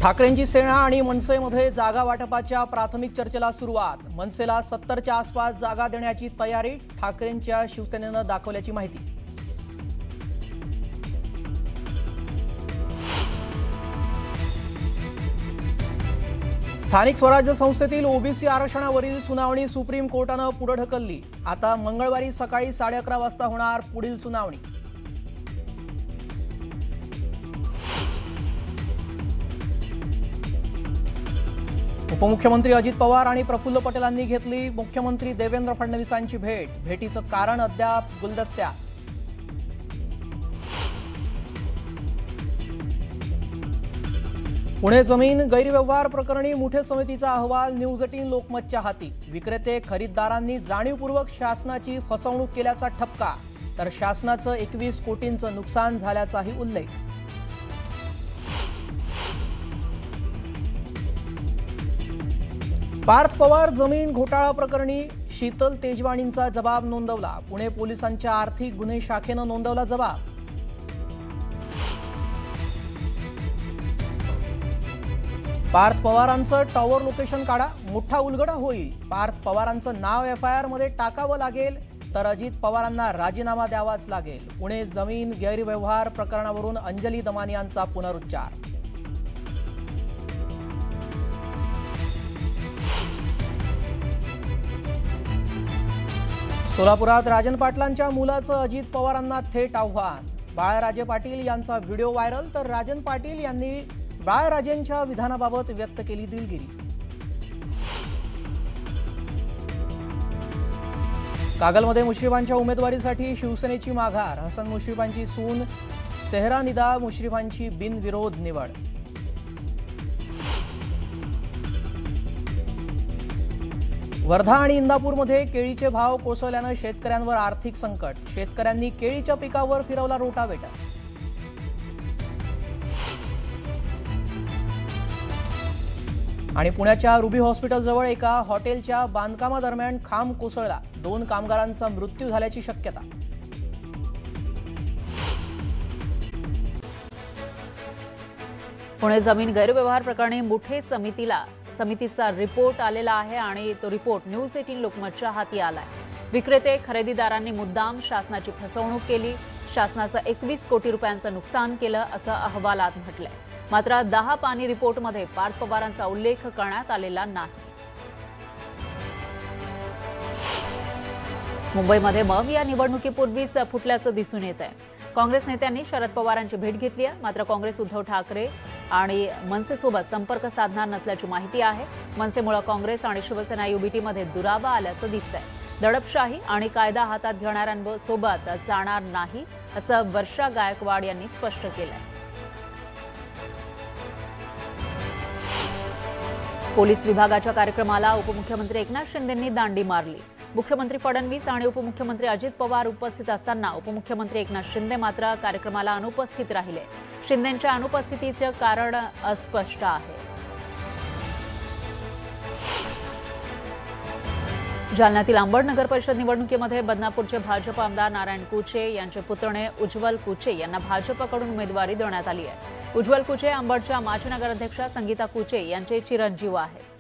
ठाकरेंची सेना आणि मनसेमध्ये जागा वाटपाच्या प्राथमिक चर्चेला सुरुवात। मनसेला 70च्या आसपास जागा देण्याची तयारी ठाकरेंच्या शिवसेनेनं दाखवल्याची माहिती। स्थानिक स्वराज्य संस्थेतील ओबीसी आरक्षणावरील सुनावणी सुप्रीम कोर्टानं पुढे ढकलली। आता मंगळवारी सकाळी 11:30 वाजता होणार पुढील सुनावणी। उपमुख्यमंत्री अजित पवार आणि प्रफुल्ल पटेलांनी घेतली मुख्यमंत्री देवेंद्र फडणवीसांची भेट। भेटीचं कारण अद्याप गुलदस्त्यात। पुणे जमीन गैरव्यवहार प्रकरणी मुठे समितीचा अहवाल न्यूज 18 लोकमतच्या हाती। विक्रेते खरीददारांनी जाणीवपूर्वक शासनाची फसवणूक केल्याचा ठपका, तर शासनाचं 21 कोटींचं नुकसान झाल्याचाही उल्लेख। पार्थ पवार जमीन घोटाळा प्रकरणी शीतल तेजवाणींचा जबाब नोंदवला। पुणे पोलिसांच्या आर्थिक गुन्हे शाखेनं नोंदवला जबाब। पार्थ पवारांचं टॉवर लोकेशन काढा, मोठा उलगडा होईल। पार्थ पवारांचं नाव FIR मध्ये टाकावं लागेल, तर अजित पवारांना राजीनामा द्यावाच लागेल। पुणे जमीन गैरव्यवहार प्रकरणावरून अंजली दमानियांचा पुनरुच्चार। सोलापुरात राजन पाटलांच्या मुलाचं अजित पवारांना थेट आव्हान। बाळराजे पाटील यांचा व्हिडिओ व्हायरल, तर राजन पाटील यांनी बाळराजेंच्या विधानाबाबत व्यक्त केली दिलगिरी। कागलमध्ये मुश्रीफांच्या उमेदवारीसाठी शिवसेनेची माघार। हसन मुश्रीफांची सून सेहरा निदा मुश्रीफांची बिनविरोध निवड। वर्धा आणि इंदापूरमध्ये केळीचे भाव कोसळल्यानं शेतकऱ्यांवर आर्थिक संकट। शेतकऱ्यांनी केळीच्या पिकावर फिरवला रोटावेटर। आणि पुण्याच्या रुबी हॉस्पिटलजवळ एका हॉटेलच्या बांधकामादरम्यान खांब कोसळला। 2 कामगारांचा मृत्यू झाल्याची शक्यता। पुणे जमीन गैरव्यवहार प्रकरणी मुठे समितीचा रिपोर्ट आलेला आहे आणि तो रिपोर्ट न्यूज 18 लोकमतच्या हाती आलाय। विक्रेते खरेदीदारांनी मुद्दाम शासनाची फसवणूक केली, शासनाचं 21 कोटी रुपयांचं नुकसान केलं असं अहवालात म्हटलंय। मात्र 10 पानी रिपोर्टमध्ये पार्थ पवारांचा उल्लेख करण्यात आलेला नाही। मुंबईमध्ये मग या निवडणुकीपूर्वीच फुटल्याचं दिसून येत आहे। काँग्रेस नेत्यांनी शरद पवारांची भेट घेतली आहे, मात्र काँग्रेस उद्धव ठाकरे आणि मनसेसोबत संपर्क साधणार नसल्याची माहिती आहे। मनसेमुळे काँग्रेस आणि शिवसेना युबीटीमध्ये दुरावा आल्याचं दिसतंय। दडपशाही आणि कायदा हातात घेणाऱ्यांसोबत जाणार नाही असं वर्षा गायकवाड यांनी स्पष्ट केलंय। पोलीस विभागाच्या कार्यक्रमाला उपमुख्यमंत्री एकनाथ शिंदेंनी दांडी मारली। मुख्यमंत्री फडणवीस आणि उपमुख्यमंत्री अजित पवार उपस्थित असताना उपमुख्यमंत्री एकनाथ शिंदे मात्र कार्यक्रमाला अनुपस्थित राहिले। शिंदेंच्या अनुपस्थितीचे कारण अस्पष्ट आहे। जालन्यातील अंबड नगर परिषद निवडणुकीमध्ये बदनापूरचे भाजप आमदार नारायण कुचे यांचे पुतणे उज्ज्वल कुचे यांना भाजपकडून उमेदवारी देण्यात आली आहे। उज्ज्वल कुचे अंबडच्या माजी नगराध्यक्षा संगीता कुचे यांचे चिरंजीव आहेत।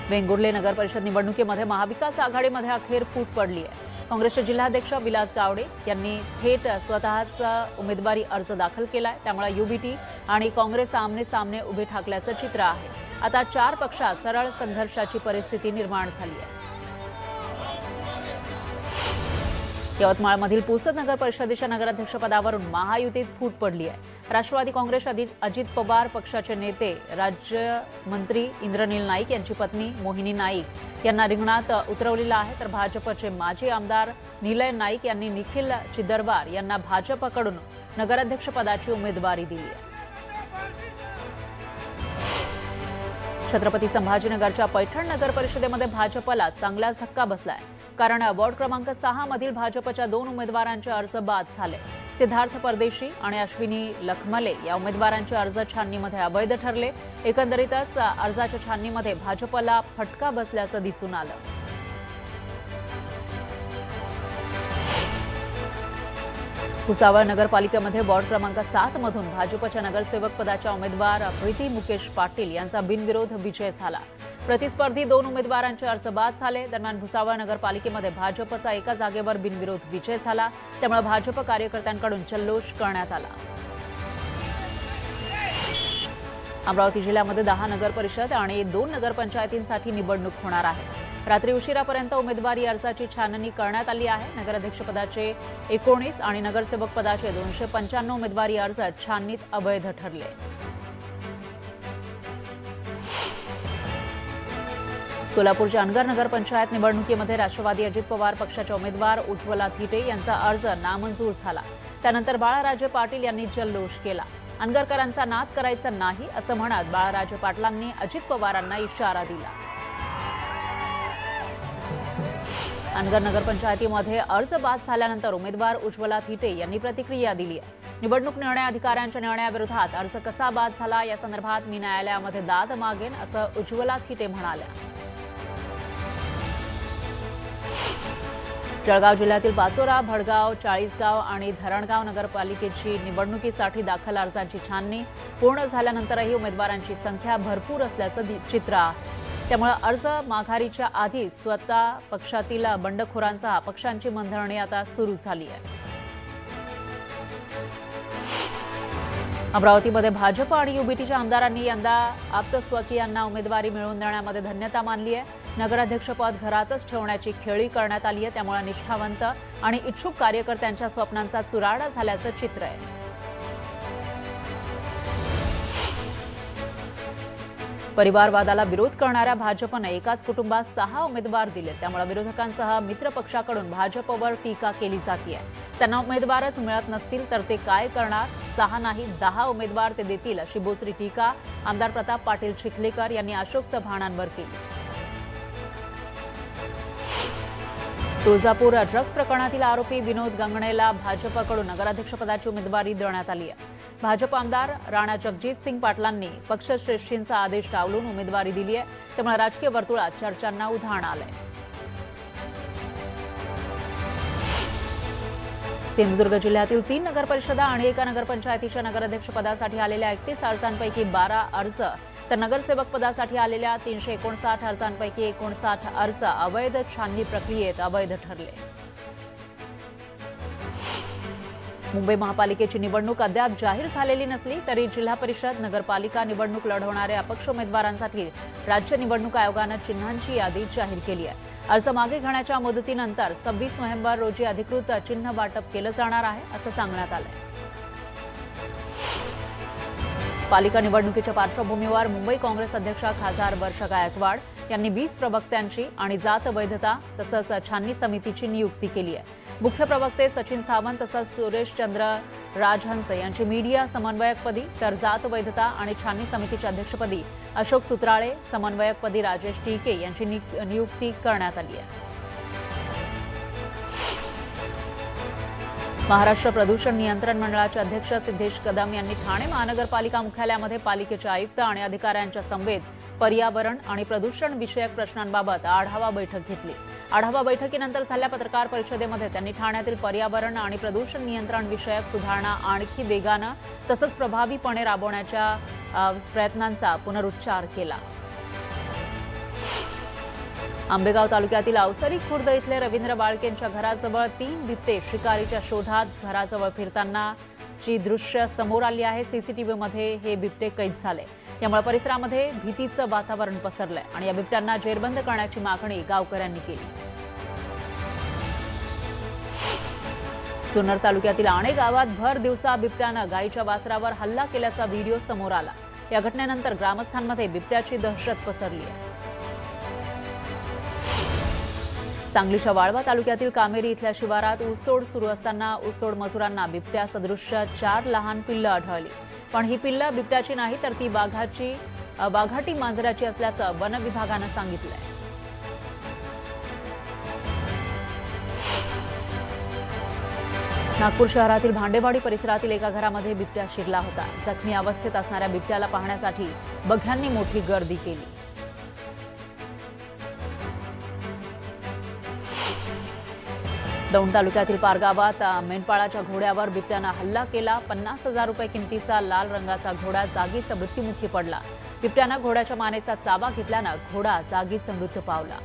वेंगुर्ले नगर परिषद निवडणुकीमध्ये महाविकास आघाडीमध्ये अखेर फूट पडली आहे। काँग्रेसचे जिल्हाध्यक्ष विलास गावडे यांनी थेट स्वतःचा उमेदवारी अर्ज दाखल केलाय। त्यामुळे युबीटी आणि काँग्रेस आमने सामने उभे ठाकल्याचं चित्र आहे। आता 4 पक्षात सरळ संघर्षाची परिस्थिती निर्माण झाली आहे। यवतमाळमधील पुसद नगर परिषदेच्या नगराध्यक्षपदावरून महायुतीत फूट पडली आहे। राष्ट्रवादी काँग्रेस अजित पवार पक्षाचे नेते राज्यमंत्री इंद्रनील नाईक यांची पत्नी मोहिनी नाईक यांना रिंगणात उतरवलेलं आहे, तर भाजपचे माजी आमदार निलय नाईक यांनी निखिल चिदरवार यांना भाजपकडून नगराध्यक्षपदाची उमेदवारी दिली आहे। छत्रपती संभाजीनगरच्या पैठण नगर परिषदेमध्ये भाजपला चांगलाच धक्का बसलाय, कारण वॉर्ड क्रमांक 6 मधील भाजपच्या 2 उमेदवारांचे अर्ज बाद झाले। सिद्धार्थ परदेशी आणि अश्विनी लखमले या उमेदवारांचे अर्ज छाननीमध्ये अवैध ठरले। एकंदरीतच अर्जाच्या छाननीमध्ये भाजपला फटका बसल्याचं दिसून आलं। भुसावळ नगरपालिकेमध्ये वॉर्ड क्रमांक 7 मधून भाजपच्या नगरसेवक पदाच्या उमेदवार प्रीती मुकेश पाटील यांचा बिनविरोध विजय झाला। प्रतिस्पर्धी 2 उमेदवारांचे अर्ज बाद झाले। दरम्यान भुसावळ नगरपालिकेमध्ये भाजपचा एका जागेवर बिनविरोध विजय झाला, त्यामुळे भाजप कार्यकर्त्यांकडून जल्लोष करण्यात आला। अमरावती जिल्ह्यामध्ये 10 नगरपरिषद आणि 2 नगरपंचायतींसाठी निवडणूक होणार आहे। रात्री उशिरापर्यंत उमेदवारी अर्जाची छाननी करण्यात आली आहे। नगराध्यक्षपदाचे 19 आणि नगरसेवक पदाचे 295 उमेदवारी अर्ज छाननीत अवैध ठरले। सोलापूरच्या अनगर नगरपंचायत निवडणुकीमध्ये राष्ट्रवादी अजित पवार पक्षाच्या उमेदवार उज्ज्वला थिटे यांचा अर्ज नामंजूर झाला। त्यानंतर बाळाराजे पाटील यांनी जल्लोष केला। अनगरकरांचा नाद करायचा नाही असं म्हणत बाळाराजे पाटलांनी अजित पवारांना इशारा दिला। अनगर नगरपंचायतीमध्ये अर्ज बाद झाल्यानंतर उमेदवार उज्ज्वला थिटे यांनी प्रतिक्रिया दिली आहे। निवडणूक निर्णय अधिकाऱ्यांच्या निर्णयाविरोधात अर्ज कसा बाद झाला या संदर्भात मी न्यायालयामध्ये दाद मागेन असं उज्ज्वला थिटे म्हणाल्या। जळगाव जिल्ह्यातील पाचोरा, भडगाव, चाळीसगाव आणि धरणगाव नगरपालिकेची निवडणुकीसाठी दाखल अर्जांची छाननी पूर्ण झाल्यानंतरही उमेदवारांची संख्या भरपूर असल्याचं चित्र आहे। त्यामुळे अर्ज माघारीच्या आधी स्वतः पक्षातील बंडखोरांसह पक्षांची मंथरणी आता सुरू झाली आहे। अमरावतीमध्ये भाजप आणि युबीटीच्या आमदारांनी यंदा आप्तस्वकीयांना उमेदवारी मिळवून देण्यामध्ये धन्यता मानली आहे। नगराध्यक्षपद घरातच ठेवण्याची खेळी करण्यात आली आहे, त्यामुळे निष्ठावंत आणि इच्छुक कार्यकर्त्यांच्या स्वप्नांचा चुराडा झाल्याचं चित्र आहे। परिवारवादाला विरोध करणाऱ्या भाजपने एकाच कुटुंबात 6 उमेदवार दिले, त्यामुळे विरोधकांसह मित्र पक्षाकडून भाजपवर टीका केली जाते। त्यांना उमेदवारच मिळत नसतील तर ते काय करणार? 6 नाही 10 उमेदवार ते देतील अशी बोचरी टीका आमदार प्रताप पाटील चिखलीकर यांनी अशोक चव्हाणांवर केली। तुळजापूर ड्रग्ज प्रकरणातील आरोपी विनोद गंगणेला भाजपकडून नगराध्यक्षपदाची उमेदवारी देण्यात आली आहे। भाजप आमदार राणा जगजित सिंग पाटलांनी पक्षश्रेष्ठींचा आदेश टाळून उमेदवारी दिली आहे, त्यामुळे राजकीय वर्तुळात चर्चांना उधाण आलंय। सिंधुदुर्ग जिल्ह्यातील 3 नगरपरिषदा आणि एका नगरपंचायतीच्या नगराध्यक्षपदासाठी आलेल्या 31 अर्जांपैकी 12 अर्ज तर नगरसेवक पदासाठी आलेल्या 359 अर्जांपैकी 59 अर्ज अवैध छाननी प्रक्रियेत अवैध ठरले। मुंबई महापालिकेची निवडणूक अद्याप जाहीर झालेली नसली तरी जिल्हा परिषद नगरपालिका निवडणूक लढवणाऱ्या अपक्ष उमेदवारांसाठी राज्य निवडणूक आयोगाने चिन्हांची यादी जाहीर केली आहे। अर्ज मागे घेण्याच्या मुदतीनंतर 26 नोव्हेंबर रोजी अधिकृत चिन्ह वाटप केलं जाणार आहे असं सांगण्यात आलंय। पालिका निवडणुकीच्या पार्श्वभूमीवर मुंबई काँग्रेस अध्यक्षा खासदार वर्षा गायकवाड यांनी 20 प्रवक्त्यांची आणि जात वैधता तसंच छाननी समितीची नियुक्ती केली आहे। मुख्य प्रवक्ते सचिन सावंत तसंच सुरेश चंद्र राजहंस यांची मीडिया समन्वयकपदी तर जात वैधता आणि छाननी समितीच्या अध्यक्षपदी अशोक सुत्राळे, समन्वयकपदी राजेश टीके यांची नियुक्ती करण्यात आली आहे। महाराष्ट्र प्रदूषण नियंत्रण मंडळाचे अध्यक्ष सिद्धेश कदम यांनी ठाणे महानगरपालिका मुख्यालयामध्ये पालिकेचे आयुक्त आणि अधिकाऱ्यांच्या समवेत पर्यावरण आणि प्रदूषण विषयक प्रश्नांबाबत आढावा बैठक घेतली। आढावा बैठकीनंतर झालेल्या पत्रकार परिषदेमध्ये त्यांनी ठाण्यातील पर्यावरण आणि प्रदूषण नियंत्रण विषयक सुधारणा आणखी वेगानं तसंच प्रभावीपणे राबवण्याच्या प्रयत्नांचा पुनरुच्चार केला। आंबेगाव तालुक्यातील अवसरी खुर्द इथले रवींद्र बाळकेंच्या घराजवळ 3 बिबटे शिकारीच्या शोधात घराजवळ फिरतानाची दृश्य समोर आली आहे। सीसीटीव्हीमध्ये हे बिबटे कैद झाले, यामुळे परिसरामध्ये भीतीचं वातावरण पसरलंय आणि या बिबट्यांना जेरबंद करण्याची मागणी गावकऱ्यांनी केली। जुन्नर तालुक्यातील आणे गावात भर दिवसा बिबट्यानं गायीच्या वासरावर हल्ला केल्याचा व्हिडिओ समोर आला। या घटनेनंतर ग्रामस्थांमध्ये बिबट्याची दहशत पसरली आहे। सांगलीच्या वाळवा तालुक्यातील कामेरी इथल्या शिवारात ऊसतोड सुरू असताना ऊसतोड मजुरांना बिबट्या सदृश्य 4 लहान पिल्लं आढळली, पण ही पिल्लं बिबट्याची नाही तर ती वाघाटी मांजराची असल्याचं वन विभागानं सांगितलंय। नागपूर शहरातील भांडेवाडी परिसरातील एका घरामध्ये बिबट्या शिरला होता। जखमी अवस्थेत असणाऱ्या बिबट्याला पाहण्यासाठी बघ्यांनी मोठी गर्दी केली। दौंड तालुक्यातील पारगावात मेंढपाळाच्या घोड्यावर बिबट्यानं हल्ला केला. 50,000 रुपये किमतीचा लाल रंगाचा घोडा जागीच मृत्युमुखी पडला. बिबट्यानं घोड्याच्या मानेचा चावा घेतल्यानं घोडा जागीच मृत्यू पावला.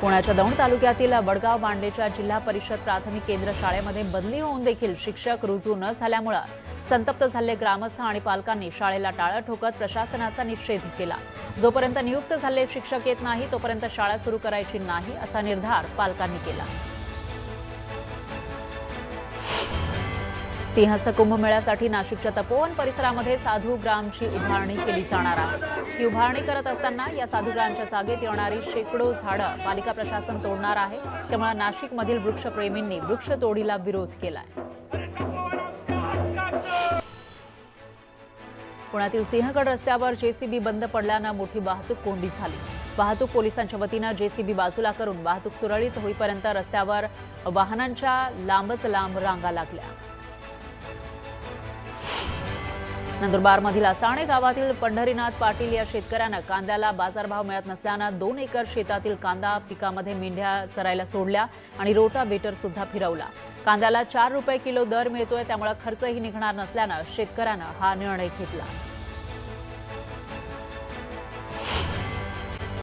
पुण्याच्या दौंड तालुक्यातील वडगाव बांडेच्या जिल्हा परिषद प्राथमिक केंद्र शाळेमध्ये बदली होऊन देखील शिक्षक रुजू न झाल्यामुळे संतप्त झालेले ग्रामस्थ आणि पालकांनी शाळेला टाळं ठोकत प्रशासनाचा निषेध केला. जोपर्यंत नियुक्त झालेले शिक्षक येत नाही तोपर्यंत शाळा सुरू करायची नाही असा निर्धार पालकांनी केला. सिंहस्थ कुंभमेळ्यासाठी नाशिकच्या तपोवन परिसरामध्ये साधूग्रामची उभारणी केली जाणार आहे. ही उभारणी करत असताना या साधूग्रामच्या जागेत येणारी शेकडो झाडं पालिका प्रशासन तोडणार आहे. त्यामुळे नाशिकमधील वृक्षप्रेमींनी वृक्षतोडीला विरोध केलाय. पुण्यातील सिंहगड रस्त्यावर जेसीबी बंद पडल्यानं मोठी वाहतूक कोंडी झाली. वाहतूक पोलिसांच्या वतीनं जेसीबी बाजूला करून वाहतूक सुरळीत होईपर्यंत रस्त्यावर वाहनांच्या लांबच लांब रांगा लागल्या. नंदुरबारमधील असाणे गावातील पंढरीनाथ पाटील या शेतकऱ्यानं कांद्याला बाजारभाव मिळत नसल्यानं 2 एकर शेतातील कांदा पिकामध्ये मेंढ्या चरायला सोडल्या आणि रोटावेटर सुद्धा फिरवला. कांद्याला 4 रुपये किलो दर मिळतोय, त्यामुळे खर्चही निघणार नसल्यानं शेतकऱ्यानं हा निर्णय घेतला.